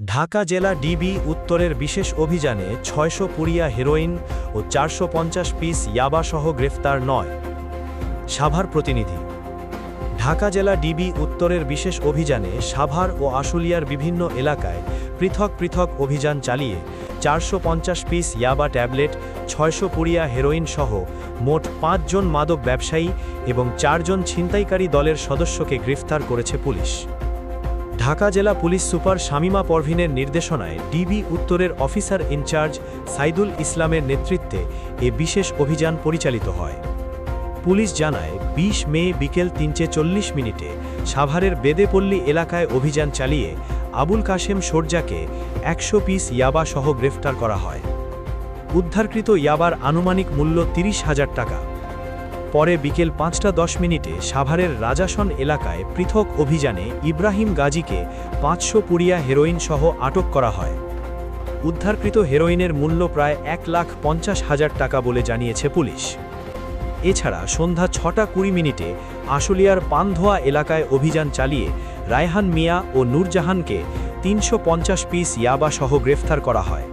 ঢাকা জেলা ডিবি উত্তরের বিশেষ অভিযানে ৬০০ পুরিয়া হেরোইন ও ৪৫০ পিস ইয়াবাসহ গ্রেফতার ৯ সাভার প্রতিনিধি। ঢাকা জেলা ডিবি উত্তরের বিশেষ অভিযানে সাভার ও আশুলিয়ার বিভিন্ন এলাকায় পৃথক পৃথক অভিযান চালিয়ে ৪৫০ পিস ইয়াবা ট্যাবলেট, ৬০০ পুরিয়া হেরোইন সহ মোট ৫ জন মাদক ব্যবসায়ী এবং ৪ জন ছিনতাইকারী দলের সদস্যকে গ্রেফতার করেছে পুলিশ। ঢাকা জেলা পুলিশ সুপার শামীমা পারভীনের নির্দেশনায় ডিবি উত্তরের অফিসার ইনচার্জ সাইদুল ইসলামের নেতৃত্বে এ বিশেষ অভিযান পরিচালিত হয়। পুলিশ জানায় ২০ মে বিকেল ৩:৪০ সাভারের বেদেপল্লী এলাকায় অভিযান চালিয়ে আবুল কাশেম সরজাকে ১০০ পিস ইয়াবা সহ গ্রেফতার করা হয়। উদ্ধারকৃত ইয়াবার আনুমানিক মূল্য ৩০,০০০ টাকা। পরে বিকেল ৫:১০ সাভারের রাজাসন এলাকায় পৃথক অভিযানে ইব্রাহিম গাজীকে ৫০০ পুরিয়া হেরোইন সহ আটক করা হয়। উদ্ধারকৃত হেরোইনের মূল্য প্রায় ১,৫০,০০০ টাকা বলে জানিয়েছে পুলিশ। এছাড়া সন্ধ্যা ৬:২০ আশুলিয়ার পানধোয়া এলাকায় অভিযান চালিয়ে রায়হান মিয়া ও নূরজাহানকে ৩৫০ পিস ইয়াবা সহ গ্রেফতার করা হয়।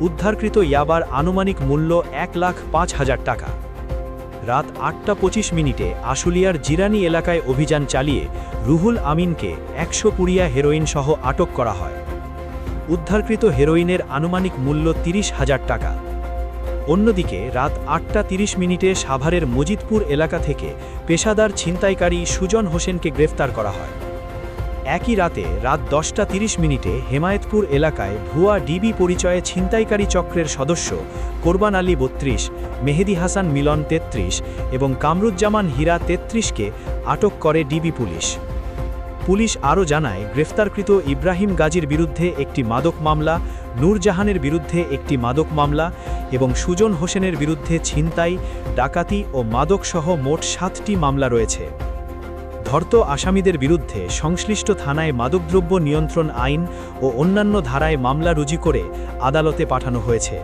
উদ্ধারকৃত ইয়াবার আনুমানিক মূল্য ১,০৫,০০০ টাকা। রাত ৮:২৫ আশুলিয়ার জিরানি এলাকায় অভিযান চালিয়ে রুহুল আমিনকে ১০০ পুরিয়া হেরোইন সহ আটক করা হয়। উদ্ধারকৃত হেরোইনের আনুমানিক মূল্য ৩০,০০০ টাকা। অন্যদিকে রাত ৮:৩০ সাভারের মজিদপুর এলাকা থেকে পেশাদার ছিনতাইকারী সুজন হোসেনকে গ্রেফতার করা হয়। একই রাতে রাত ১০:৩০ হেমায়েতপুর এলাকায় ভুয়া ডিবি পরিচয়ে ছিনতাইকারী চক্রের সদস্য কোরবান আলী ৩২, মেহেদি হাসান মিলন ৩৩ এবং কামরুজ্জামান হীরা ৩৩কে আটক করে ডিবি পুলিশ। পুলিশ আরও জানায়, গ্রেফতারকৃত ইব্রাহিম গাজীর বিরুদ্ধে একটি মাদক মামলা, নূরজাহানের বিরুদ্ধে একটি মাদক মামলা এবং সুজন হোসেনের বিরুদ্ধে ছিনতাই, ডাকাতি ও মাদকসহ মোট ৭টি মামলা রয়েছে। ধর্ত আসামিদের বিরুদ্ধে সংশ্লিষ্ট থানায় মাদকদ্রব্য নিয়ন্ত্রণ আইন ও অন্যান্য ধারায় মামলা রুজু করে আদালতে পাঠানো হয়েছে।